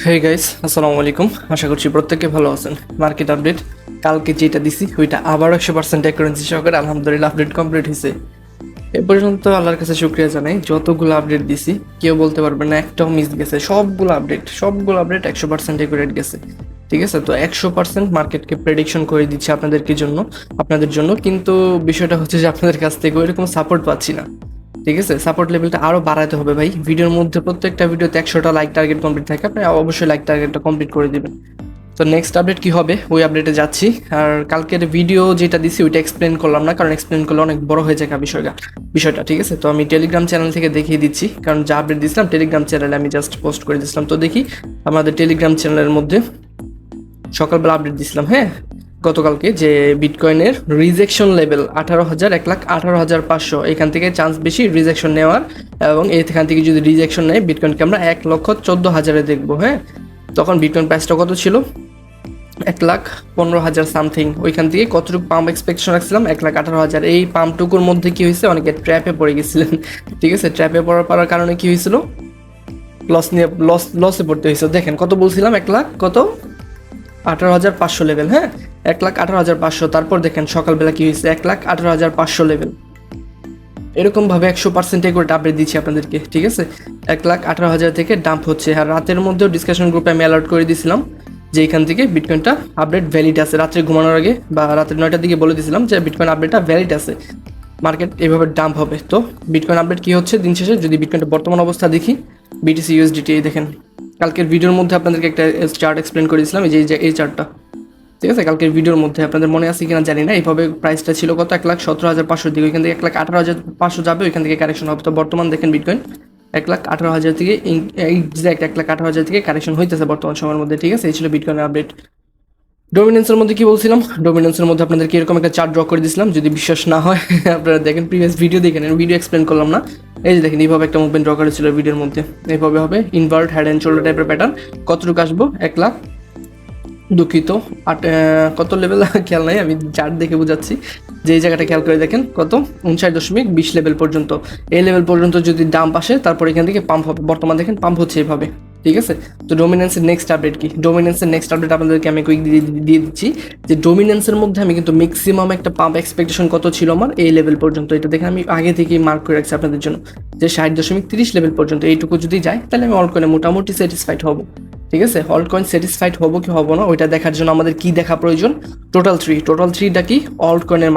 Hey guys, আসসালামু আলাইকুম। আশা করছি প্রত্যেকে ভালো আছেন। মার্কেট আপডেট কালকে যেটা দিছি ওইটা আবার 100% অ্যাকুরেন্সি সহকারে আলহামদুলিল্লাহ আপডেট কমপ্লিট হয়েছে। এ পর্যন্ত আল্লাহর কাছে শুক্রিয়া জানাই, যতগুলো আপডেট দিছি কেউ বলতে পারবে না একটাও মিস গেছে। সবগুলো আপডেট 100% অ্যাকুরেট গেছে। ঠিক আছে, তো 100% মার্কেটকে প্রেডিকশন করে দিচ্ছে আপনাদের জন্য। কিন্তু বিষয়টা হচ্ছে যে আপনাদের কাছ থেকে ওইরকম সাপোর্ট পাচ্ছি না। ঠিক আছে, সাপোর্ট লেভেলটা আরো বাড়াতে হবে ভাই। ভিডিওর মধ্যে প্রত্যেকটা ভিডিওতে 100টা লাইক টার্গেট কমপ্লিট থাকে, আপনি অবশ্যই লাইক টার্গেটটা কমপ্লিট করে দিবেন। তো নেক্সট আপডেট কি হবে ওই আপডেটে যাচ্ছি। আর কালকের ভিডিও যেটা দিছি ওইটা এক্সপ্লেন করলাম না, কারণ এক্সপ্লেন করলে অনেক বড় হয়ে যায় বিষয়টা। ঠিক আছে, তো আমি টেলিগ্রাম চ্যানেল থেকে দেখিয়ে দিচ্ছি, কারণ যা আপডেট দিয়েছিলাম টেলিগ্রাম চ্যানেলে আমি জাস্ট পোস্ট করে দিয়েছিলাম। তো দেখি আমাদের টেলিগ্রাম চ্যানেলের মধ্যে সকালবেলা আপডেট দিছিলাম, হ্যাঁ, গতকালকে, যে বিটকয়েনের রিজেকশন লেভেল 18,000, 1,18,500, এখান থেকে চান্স বেশি রিজেকশন নেওয়ার। এবং এখান থেকে যদি রিজেকশন নেয় বিটকয়েনকে আমরা 1,14,000-এ দেখবো। হ্যাঁ, তখন বিটকয়েন প্রাইসটা কত ছিল? 1,15,000 সামথিং। ওইখান থেকে কতটুকু পাম্প এক্সপেকটেশন রাখছিলাম? 1,18,000। এই পাম্পটুকুর মধ্যে কি হয়েছে, অনেকে ট্র্যাপে পড়ে গেছিলেন। ঠিক আছে, ট্র্যাপে পড়ার কারণে কি হয়েছিল, লসে পড়তে হয়েছে। দেখেন কত বলছিলাম, 18,500 লেভেল। হ্যাঁ, 1,18,500। তারপর দেখেন সকালবেলা কি হয়েছে, 1,18,500 লেভেল। এরকমভাবে 100% করে আপডেট দিচ্ছি আপনাদেরকে। ঠিক আছে, 1,18,000 থেকে ডাম্প হচ্ছে। আর রাতের মধ্যেও ডিসকাশন গ্রুপে আমি অ্যালার্ট করে দিয়েছিলাম যে এখান থেকে বিটকয়েনটা আপডেট ভ্যালিড আছে। রাত্রে ঘুমানোর আগে বা রাতের 9টার দিকে বলে দিয়েছিলাম যে বিটকয়েন আপডেটটা ভ্যালিড আছে, মার্কেট এভাবে ডাম্প হবে। তো বিটকয়েন আপডেট কি হচ্ছে দিন শেষে, যদি বিটকয়েনটা বর্তমান অবস্থা দেখি, বিটিসি ইউএসডিটি, এই দেখেন কালকের ভিডিওর মধ্যে আপনাদেরকে একটা চার্ট এক্সপ্লেন করে দিয়েছিলাম, এই চার্টটা। ঠিক আছে, কালকের ভিডিওর মধ্যে আপনাদের মনে আছে কিনা জানি না। এইভাবে প্রাইসটা ছিল কত, 1,17,500 দিকে, ওইখান থেকে 1,18,500 যাবে, ওইখান থেকে কারেকশন হবে। তো বর্তমান দেখেন বিটকয়েন 1,18,000 থেকে এক্সাক্ট 1,18,000 থেকে কারেকশন হইতেছে বর্তমান সময়ের মধ্যে। ঠিক আছে, এই ছিল বিটকয়েনের আপডেট। ডমিনেন্সের মধ্যে কি বলছিলাম, ডমিনেন্সের মধ্যে আপনাদেরকে এরকম একটা চার্ট ড্র করে দিয়েছিলাম। যদি বিশ্বাস না হয় আপনারা দেখেন প্রিভিয়াস ভিডিও, দেখেন ভিডিও এক্সপ্লেন করলাম না। এই যে দেখেন এইভাবে একটা মুভমেন্ট ড্র করেছিল ভিডিওর মধ্যে, এইভাবে হবে ইনভার্ট হেড অ্যান্ড শোল্ডার টাইপের প্যাটার্ন। কতটুকু আসবো, 1,00,000, দুঃখিত, কত লেভেল খেয়াল নাই, আমি চার্ট দেখে বুঝাচ্ছি। যে এই জায়গাটা খেয়াল করে দেখেন কত, 59.20 লেভেল পর্যন্ত। এই লেভেল পর্যন্ত যদি ডাম্প আসে তারপর এখান থেকে পাম্প হবে। বর্তমান দেখেন পাম্প হচ্ছে এইভাবে। ঠিক আছে, তো ডোমিনেন্সের নেক্সট আপডেট কি, ডোমিনেন্সের নেক্সট আপডেট আপনাদেরকে আমি কুইক দিয়ে দিচ্ছি যে ডোমিনেন্সের মধ্যে আমি কিন্তু ম্যাক্সিমাম একটা পাম্প এক্সপেকটেশন কত ছিল আমার, এই লেভেল পর্যন্ত। এটা দেখেন আমি আগে থেকেই মার্ক করে রাখছি আপনাদের জন্য, যে 60.30 লেভেল পর্যন্ত এইটুকু যদি যায় তাহলে আমি অল কয়েনে মোটামুটি স্যাটিসফাইড হব। ঠিক আছে, অল্ট কয়েন স্যাটিসফাইড হবো কি হবো না ওইটা দেখার জন্য আমাদের কি দেখা প্রয়োজন, টোটাল থ্রিটা কি, অল্ট কয়েনের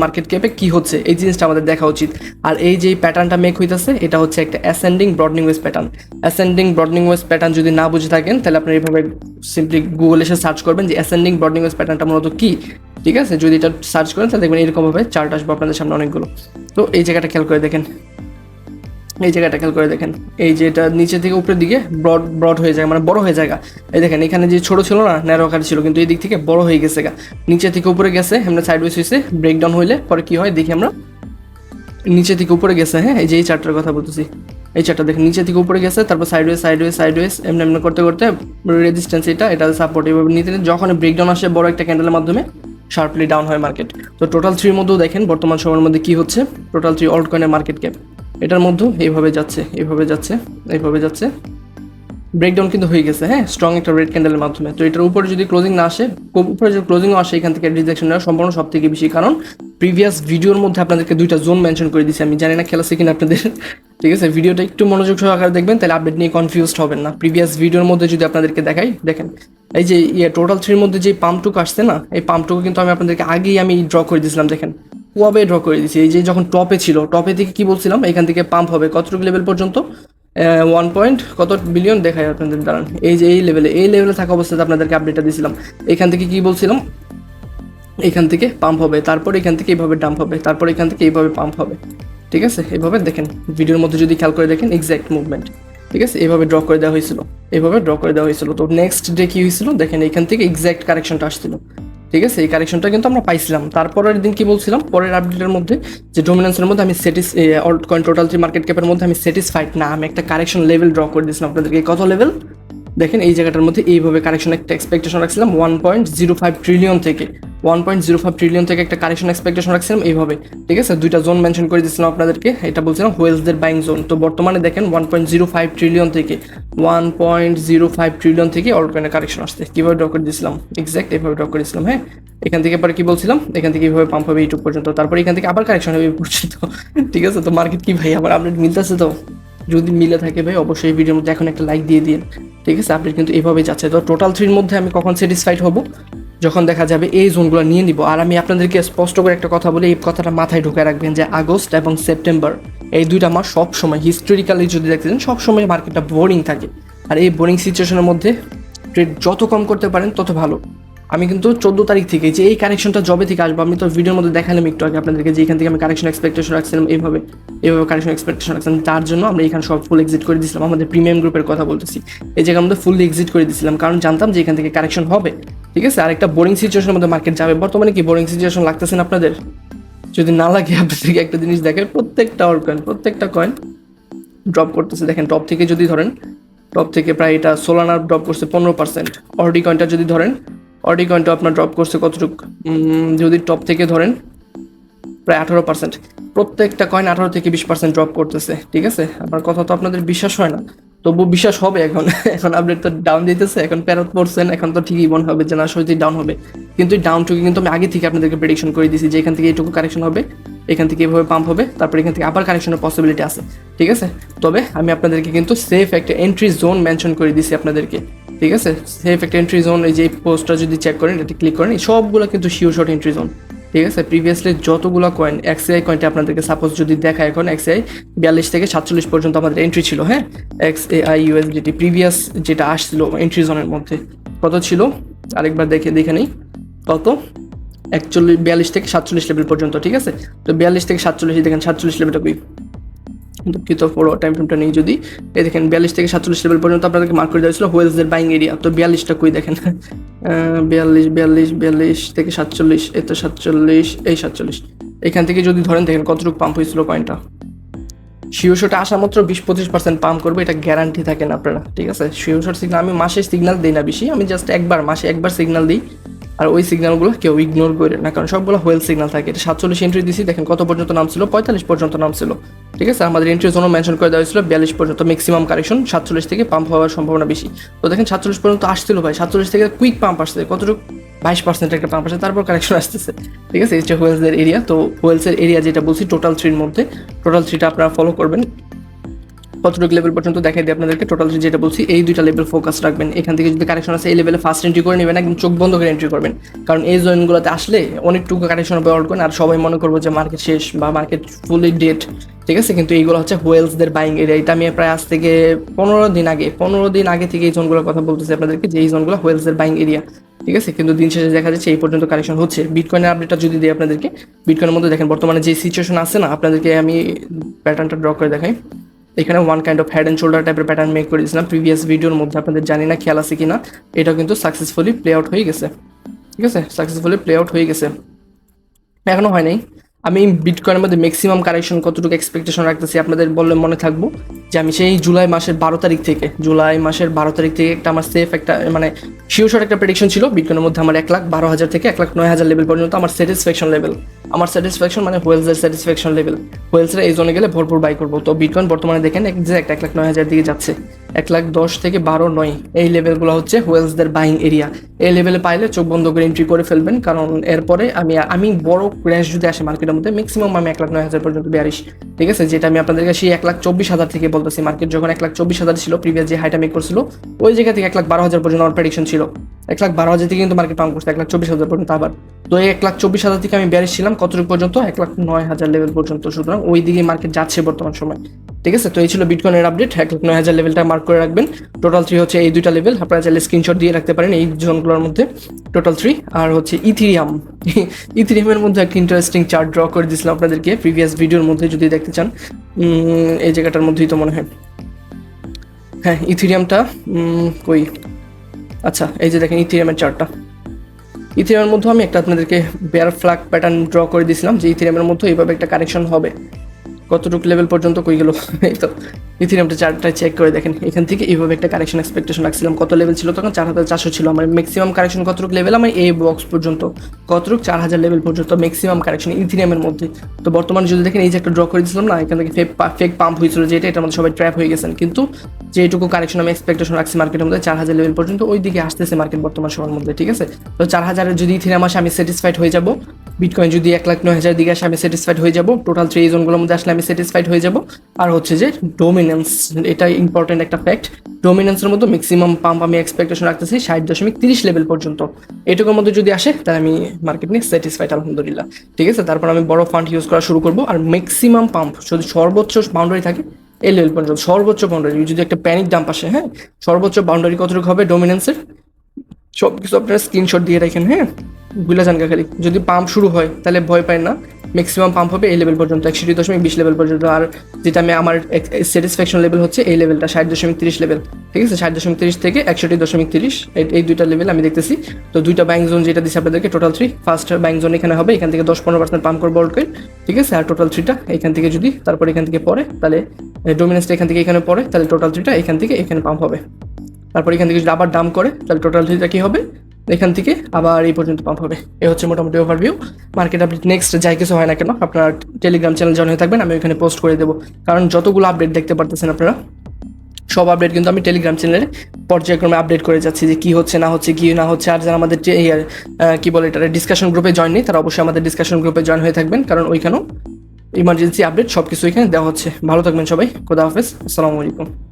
মার্কেট ক্যাপে কি হচ্ছে এই জিনিসটা আমাদের দেখা উচিত। আর এই যে প্যাটার্নটা মেক হইতেছে এটা হচ্ছে একটা অ্যাসেন্ডিং ব্রডনিং ওয়েজ প্যাটার্ন। যদি না বুঝে থাকেন তাহলে আপনি এইভাবে সিম্পলি গুগল এসে সার্চ করবেন যে অ্যাসেন্ডিং ব্রডনিং ওয়েজ প্যাটার্নটা মূলত কি। ঠিক আছে, যদি এটা সার্চ করেন তাহলে দেখবেন এরকমভাবে চার্ট আসবে আপনাদের সামনে অনেকগুলো। তো এই জায়গাটা খেয়াল করে দেখেন, এই যে এটা নিচে থেকে উপরের দিকে ব্রড হয়ে যায়, মানে বড় হয়ে যায়। এই দেখেন এখানে যে ছোট ছিল না, ন্যারো আকার ছিল, কিন্তু এই দিক থেকে বড় হয়ে গেছে নিচে থেকে উপরে গেছে। আমরা সাইডওয়েজ হয়েছে, ব্রেকডাউন হইলে পরে কি হয় দেখি আমরা, নিচে থেকে উপরে গেছে। হ্যাঁ, এই যে এই চার্টটার কথা বলতেছি, এই চার্টটা দেখেন নিচে থেকে উপরে গেছে, তারপর সাইডওয়েজ এমনি করতে রেজিস্ট্যান্স, এটা সাপোর্ট, এভাবে নিতে যখন ব্রেকডাউন আসে বড় একটা ক্যান্ডেলের মাধ্যমে শার্পলি ডাউন হয় মার্কেট। তো টোটাল থ্রির মধ্যেও দেখেন বর্তমান সময়ের মধ্যে কি হচ্ছে, টোটাল থ্রি অল্ট কয়েনের মার্কেট ক্যাপ এটার মধ্যেও এইভাবে যাচ্ছে, ব্রেকডাউন কিন্তু হয়ে গেছে। হ্যাঁ, স্ট্রং একটা রেড ক্যান্ডেলের মাধ্যমে। তো এটার উপরে যদি ক্লোজিং না আসে, উপরে যদি ক্লোজিংও আসে, এখান থেকে রিজেকশন নেওয়া সম্পূর্ণ সব থেকে বেশি। কারণ প্রিভিয়াস ভিডিওর মধ্যে আপনাদেরকে দুইটা জোন মেনশন করে দিয়েছি, আমি জানি না খেলা কিনা আপনাদের। ঠিক আছে, ভিডিওটা একটু মনোযোগ সহকারে দেখবেন, তাহলে আপডেট নিয়ে কনফিউজড হবেন না। প্রিভিয়াস ভিডিওর মধ্যে যদি আপনাদেরকে দেখাই, দেখেন এই যে টোটাল থ্রির মধ্যে যে পাম্পটুকু আসছে না, এই পাম্পটুকু কিন্তু আমি আপনাদেরকে আগেই ড্র করে দিয়েছিলাম। দেখেন কবে ড্র করে দিয়েছি, এই যে যখন টপে ছিল, টপে থেকে কি বলছিলাম, এখান থেকে পাম্প হবে কতটুকু লেভেল পর্যন্ত, 1 পয়েন্ট কত বিলিয়ন দেখায় আপনাদের দাঁড়ান। এই যে এই লেভেলে থাকা অবস্থাতে আপনাদেরকে আপডেটটা দিয়েছিলাম। এখান থেকে কি বলছিলাম, এখান থেকে পাম্প হবে, তারপর এখান থেকে এইভাবে ডাম্প হবে, তারপর এখান থেকে এইভাবে পাম্প হবে। ঠিক আছে, এইভাবে দেখেন ভিডিওর মধ্যে যদি খেয়াল করে দেখেন এক্স্যাক্ট মুভমেন্ট। ঠিক আছে, এইভাবে ড্র করে দেওয়া হয়েছিল, তো নেক্সট ডে কি হয়েছিল দেখেন, এখান থেকে এক্স্যাক্ট কারেকশনটা আসছিল। ঠিক আছে, এই কারেকশনটা কিন্তু আমরা পাইছিলাম। তারপরের দিন কি বলছিলাম, পরের আপডেটের মধ্যে যে ডোমিনেন্সের মধ্যে আমি alt coin total three market ক্যাপের মধ্যে আমি স্যাটিসফাইড না, আমি একটা কারেকশন লেভেল ড্র করে দিয়েছিলাম আপনাদেরকে। কত লেভেল দেখেন, এই জায়গাটার মধ্যে এইভাবে কারেকশন একটা এক্সপেকটেশন রাখছিলাম 1.05 ট্রিলিয়ন থেকে 1.05 ট্রিলিয়ন থেকে একটা কারেকশন এক্সপেকটেশন রাখছিলাম এইভাবে, ঠিক আছে। দুইটা জোন মেনশন করে দিয়েছিলাম আপনাদেরকে, এটা বলছিলাম হোয়েলসদের বাইং জোন। তো বর্তমানে দেখেন 1.05 ট্রিলিয়ন থেকে 1.05 ট্রিলিয়ন থেকে অলকয়েনের কারেকশন আসছে। কীভাবে ড্র করে দিয়েছিলাম, এক্স্যাক্ট এভাবে ড্র করে দিয়েছিলাম। হ্যাঁ, এখান থেকে পরে কি বলছিলাম, এখান থেকে এইভাবে পাম্প হবে ইউটিউব পর্যন্ত, তারপরে এখান থেকে আবার কারেকশন হবে এই পর্যন্ত, ঠিক আছে। তো মার্কেট কি ভাই আবার আপডেট মিলতেছে? তো যদি মিলে থাকে ভাই অবশ্যই ভিডিওর মধ্যে এখন একটা লাইক দিয়ে দিন, ঠিক আছে। আপডেট কিন্তু এইভাবেই যাচ্ছে। তো টোটাল 3 মধ্যে আমি কখন স্যাটিসফাইড হব, যখন দেখা যাবে এই জোনগুলো নিয়ে নিব। আর আমি আপনাদেরকে স্পষ্ট করে একটা কথা বলি, এই কথাটা মাথায় ঢুকে রাখবেন যে আগস্ট এবং সেপ্টেম্বর এই 2টা মাস সবসময় হিস্টোরিক্যালি যদি দেখতেছেন সবসময় মার্কেটটা বোরিং থাকে। আর এই বোরিং সিচুয়েশনের মধ্যে ট্রেড যত কম করতে পারেন তত ভালো। আমি কিন্তু 14 তারিখ থেকে যে এই কারেকশনটা জবে থেকে আসবো, আমি তো ভিডিওর মধ্যে দেখালাম একটু আগে আপনাদেরকে যে এখান থেকে আমি কারেকশন এক্সপেকটেশন রাখছিলাম এইভাবে কারেকশন এক্সপেকটেশন রাখছিলাম, তার জন্য আমরা এখানে সব ফুল এক্সিট করে দিয়েছিলাম। আমাদের প্রিমিয়াম গ্রুপের কথা বলতেছি, এই জায়গার মধ্যে ফুললি এক্সিট করে দিয়েছিলাম, কারণ জানতাম যে এখান থেকে কারেকশন হবে, ঠিক আছে। আর একটা বোরিং সিচুয়েশনের মধ্যে মার্কেট যাবে। বর্তমানে কি বোরিং সিচুয়েশন লাগতেছে না আপনাদের? যদি না লাগে আপনাদেরকে একটা জিনিস দেখেন, প্রত্যেকটা কয়েন ড্রপ করতেছে। দেখেন টপ থেকে যদি ধরেন, টপ থেকে প্রায় এটা সোলানার ড্রপ করছে 15%। অর্ডি কয়েনটা যদি ধরেন, অর্ডি কয়েনটা আপনার ড্রপ করছে কতটুকু, যদি টপ থেকে ধরেন প্রায় 18%। প্রত্যেকটা কয়েন 18 থেকে 20% ড্রপ করতেছে, ঠিক আছে। আমার কথা তো আপনাদের বিশ্বাস হয় না, তবু বিশ্বাস হবে এখন। এখন আপডেট তো ডাউন দিতেছে, এখন 13%, এখন তো ঠিকই মনে হবে যে না সত্যি ডাউন হবে। কিন্তু এই ডাউনটুকু কিন্তু আমি আগে থেকে আপনাদেরকে প্রেডিকশন করে দিয়েছি যে এখান থেকে এইটুকু কারেকশন হবে, এখান থেকে এভাবে পাম্প হবে, তারপর এখান থেকে আবার কারেকশনের পসিবিলিটি আছে, ঠিক আছে। তবে আমি আপনাদেরকে কিন্তু সেফ একটা এন্ট্রি জোন মেনশন করে দিয়েছি আপনাদেরকে, ঠিক আছে। সেফ একটা এন্ট্রি জোন, এই যে পোস্টটা যদি চেক করেন, এটা ক্লিক করেন, সবগুলো কিন্তু শিওর শর্ট এন্ট্রি জোন, ঠিক আছে। প্রিভিয়াসলি যতগুলো কয়েন, এক্সআই কয়েনটা আপনাদেরকে সাপোজ যদি দেখায়, এখন এক্সআই 42 থেকে 47 পর্যন্ত আমাদের এন্ট্রি ছিল। হ্যাঁ, এক্সএআই ইউএসডিটি প্রিভিয়াস যেটা আসছিল এন্ট্রি জোনের মধ্যে কত ছিল আরেকবার দেখে নেই, কত 42 থেকে 47 লেভেল পর্যন্ত, ঠিক আছে। তো 42 থেকে 47, দেখেন 47 লেভেলটা কই, দুঃখিত পুরো টাইম ফ্রেমটা নেই। যদি এই দেখেন 42 থেকে 47 লেভেল পর্যন্ত আপনাদেরকে মার্ক করে দেওয়া ছিল হোয়েলসের বাইং এরিয়া। তো 42টা কই দেখেন, 42 থেকে 47, এই তো 47, এই 47, এখান থেকে যদি ধরেন দেখেন কতটুকু পাম্প হয়েছিল কয়েনটা। শিওশোটা আসা মাত্র 20-25% পাম্প করবে, এটা গ্যারান্টি থাকে না আপনারা, ঠিক আছে। শিওশোর সিগনাল আমি মাসে সিগনাল দিই না বেশি, আমি জাস্ট মাসে একবার সিগনাল দিই। আর ওই সিগনালগুলো কেউ ইগনোর করে না, কারণ সবগুলো হোয়েল সিগনাল থাকে। এটা 47 এন্ট্রি দিছি, দেখেন কত পর্যন্ত নাম ছিল, 45 পর্যন্ত নাম ছিল, ঠিক আছে। আমাদের এন্ট্রির জন্য মেনশন করে দেওয়া হয়েছিল 42 পর্যন্ত ম্যাক্সিমাম কারেকশন, 47 থেকে পাম্প হওয়ার সম্ভাবনা বেশি। তো দেখেন 47 পর্যন্ত আসছিল ভাই, 47 থেকে কুইক পাম্প আসছে কতটুকু, 22% একটা পাম্প আসছে, তারপর কারেকশন আসতেছে, ঠিক আছে। এটা হোয়েলসের এরিয়া। তো হোয়েলসের এরিয়া যেটা বলছি টোটাল 3-র মধ্যে, টোটাল 3টা আপনারা ফলো করবেন। কতটুকু লেভেল পর্যন্ত দেখাই দিই আপনাদেরকে, টোটাল যেটা বলছি এই 2টা লেভেল ফোকাস রাখবেন। এখান থেকে যদি কারেকশন আছে এই লেভেলে ফার্স্ট এন্ট্রি করে নেবেন, একদম চোখ বন্ধ করে এন্ট্রি করবেন, কারণ এই জোনগুলোতে আসলে অনেকটুকু কারেকশন হবে অল্টকয়েন, আর সবাই মনে করবো যে মার্কেট শেষ বা মার্কেট ফুলি ডেড, ঠিক আছে। কিন্তু এইগুলো হচ্ছে হোয়েলসদের বাইং এরিয়া। এটা আমি প্রায় আজ থেকে 15 দিন আগে থেকে এই জোনগুলোর কথা বলতেছি আপনাদেরকে, যে এই জোনগুলো হোয়েলসদের বাইং এরিয়া, ঠিক আছে। কিন্তু দিন শেষে দেখা যাচ্ছে এই পর্যন্ত কারেকশন হচ্ছে। বিটকয়েনের আপডেটটা যদি দিই আপনাদেরকে, বিটকয়েনের মধ্যে দেখেন বর্তমানে যে সিচুয়েশন আছে না, আপনাদেরকে আমি প্যাটার্নটা ড্র করে দেখাই। এখানে one kind of head and shoulder টাইপের প্যাটার্ন মেক করে দিয়েছিলাম প্রিভিয়াস ভিডিওর মধ্যে, আপনাদের জানি না খেয়াল আছে কিনা। এটা কিন্তু সাকসেসফুলি প্লে আউট হয়ে গেছে, ঠিক আছে, সাকসেসফুলি প্লে আউট হয়ে গেছে, এখনো হয় নাই। আমি বিটকয়েনের মধ্যে ম্যাক্সিমাম কারেকশন কতটুকু এক্সপেকটেশন রাখতেছি আপনাদের বললে মনে থাকবো যে আমি সেই জুলাই মাসের 12 তারিখ থেকে একটা আমার সেফ একটা মানে শিওর একটা প্রেডিকশন ছিল বিটকয়েনের মধ্যে আমার 1,12,000 থেকে 1,09,000 লেভেল পর্যন্ত আমার স্যাটিসফ্যাকশন লেভেল, আমার স্যাটিসফ্যাকশন মানে হোয়েলসের স্যাটিসফ্যাকশন লেভেল। হোয়েলসের এই জোনে গেলে ভরপুর বাই করবো। তো বিটকয়েন বর্তমানে দেখেন এক্সাক্ট 1,09,000 দিকে যাচ্ছে, 1,10,000 থেকে 12,900 এই লেভেলগুলো হচ্ছে হোয়েলসদের বাইং এরিয়া। এই লেভেলে পাইলে চোখ বন্ধ করে এন্ট্রি করে ফেলবেন, কারণ এরপরে আমি বড় ক্র্যাশ যদি আসে মার্কেটের মধ্যে ম্যাক্সিমাম আমি 1,09,000 পর্যন্ত বেয়ারিশ, ঠিক আছে। যেটা আমি আপনাদেরকে সেই 1,24,000 থেকে বলতেছি, মার্কেট যখন 1,24,000 ছিল প্রিভিয়াস যে হাইটা মেক করছিল ওই জায়গা থেকে 1,12,000 পর্যন্ত আমার প্রেডিকশন ছিল। 1,12,000 থেকে কিন্তু মার্কেট পাম্প করছে 1,24,000 পর্যন্ত আবার। তো এই 1,24,000 থেকে আমি বেয়ারিশ ছিলাম কতটুকু পর্যন্ত, 1,09,000 লেভেল পর্যন্ত। সুতরাং ওই দিকে মার্কেট যাচ্ছে বর্তমান সময়, ঠিক আছে। তো এই ছিল বিটকয়েনের আপডেট, 1,09,000 লেভেলটা মার্ক করে রাখবেন। টোটাল 3 হচ্ছে এই 2টা লেভেল, আপনারা চাইলে স্ক্রিনশট দিয়ে রাখতে পারেন এই জোনগুলোর মধ্যে, টোটাল 3। আর হচ্ছে ইথিরিয়ামের মধ্যে একটা ইন্টারেস্টিং চার্ট ড্র করে দিয়েছিলাম আপনাদেরকে প্রিভিয়াস ভিডিওর মধ্যে, যদি দেখতে চান এই জায়গাটার মধ্যেই তো মনে হয়, হ্যাঁ ইথিরিয়ামটা কই, আচ্ছা এই যে দেখেন ইথিরিয়ামের চার্টটা। ইথিরিয়ামের মধ্যে আমি একটা আপনাদেরকে বেয়ার ফ্ল্যাগ প্যাটার্ন ড্র করে দিয়েছিলাম যে ইথিরিয়ামের মধ্যে এইভাবে একটা কারেকশন হবে, কতটুকু লেভেল পর্যন্ত কই গেল এই তো ইথিরিয়ামটা চার্টটা চেক করে দেখেন এখান থেকে এইভাবে একটা কারেকশন এক্সপেকটেশন রাখছিলাম কত লেভেল ছিল তখন 4400 ছিল আমার ম্যাক্সিমাম কারেকশন কতটুকু লেভেল আমার এই বক্স পর্যন্ত কতটুকু 4000 লেভেল পর্যন্ত ম্যাক্সিমাম কারেকশন ইথিরিয়ামের মধ্যে তো বর্তমানে যদি দেখেন এই যে একটা ড্র করে দিয়েছিলাম না এখান থেকে ফেক পাম্প হয়েছিল যেটা এটার মধ্যে সবাই ট্র্যাপ হয়ে গেছেন কিন্তু যেটুকু কারেকশন আমি এক্সপেকটেশন রাখছি মার্কেটের মধ্যে 4000 লেভেল পর্যন্ত ওই দিকে আসতেছে মার্কেট বর্তমান সময়ের মধ্যে ঠিক আছে তো 4000 যদি ইথিরিয়াম আসে আমি স্যাটিসফাইড হয়ে যাব বিটকয়েন যদি 1,09,000 দিকে আসে আমি স্যাটিসফাইড হয়ে যাব টোটাল 3 জোনগুলোর মধ্যে আসলে আমি স্যাটিসফাইড হয়ে যাব আর হচ্ছে যে ডোমিনেন্স এটা ইম্পর্টেন্ট একটা ফ্যাক্ট ডোমিনেন্সের মধ্যে ম্যাক্সিমাম পাম্প আমি এক্সপেকটেশন রাখতেছি 60.30 লেভেল পর্যন্ত এটুকুর মধ্যে যদি আসে তাহলে আমি মার্কেট নিয়ে স্যাটিসফাইড আলহামদুলিল্লাহ ঠিক আছে তারপর আমি বড় ফান্ড ইউজ করা শুরু করবো আর ম্যাক্সিমাম পাম্প যদি সর্বোচ্চ বাউন্ডারি থাকে এই লেভেল পর্যন্ত সর্বোচ্চ বাউন্ডারি যদি একটা প্যানিক ডাম্প আসে হ্যাঁ সর্বোচ্চ বাউন্ডারি কতটুকু হবে ডোমিনেন্সের সব কিছু আপনারা স্ক্রিনশট দিয়ে রাখেন হ্যাঁ বুঝলা জান খালি যদি পাম্প শুরু হয় তাহলে ভয় পায় না ম্যাক্সিমাম পাম্প হবে এই লেভেল পর্যন্ত 61.20 লেভেল পর্যন্ত আর যেটা আমি আমার স্যাটিসফ্যাকশন লেভেল হচ্ছে এই লেভেলটা 60.30 লেভেল ঠিক আছে 60.30 থেকে 61.30 এই দুইটা লেভেল আমি দেখতেছি তো দুইটা ব্যাংক জোন যেটা দিচ্ছে আপনাদেরকে টোটাল 3 ফার্স্ট ব্যাংক জোন এখানে হবে এখান থেকে 10-15% পাম্প করবো অলকয়েন ঠিক আছে আর টোটাল 3টা এখান থেকে যদি তারপর এখান থেকে পরে তাহলে ডোমিনেন্সটা এখান থেকে এখানে পরে তাহলে টোটাল 3টা এখান থেকে এখানে পাম্প হবে তারপর এখান থেকে যদি আবার ডাম্প করে তাহলে টোটাল 3টা কি হবে এখান থেকে আবার এই পর্যন্ত পাম্প হবে এই হচ্ছে মোটামুটি ওভারভিউ মার্কেট আপডেট নেক্সট যাই কিছু হয় না কেন আপনারা টেলিগ্রাম চ্যানেল জয়েন হয়ে থাকবেন আমি ওখানে পোস্ট করে দেবো কারণ যতগুলো আপডেট দেখতে পারতেছেন আপনারা সব আপডেট কিন্তু আমি টেলিগ্রাম চ্যানেলে পর্যায়ক্রমে আপডেট করে যাচ্ছি যে কী হচ্ছে না হচ্ছে কী না হচ্ছে আর যারা আমাদের কী বলে এটা ডিসকাশন গ্রুপে জয়েন নেই তারা অবশ্যই আমাদের ডিসকাশন গ্রুপে জয়েন হয়ে থাকবেন কারণ ওইখানেও ইমার্জেন্সি আপডেট সব কিছু এখানে দেওয়া হচ্ছে ভালো থাকবেন সবাই খোদা হাফেজ আসসালামু আলাইকুম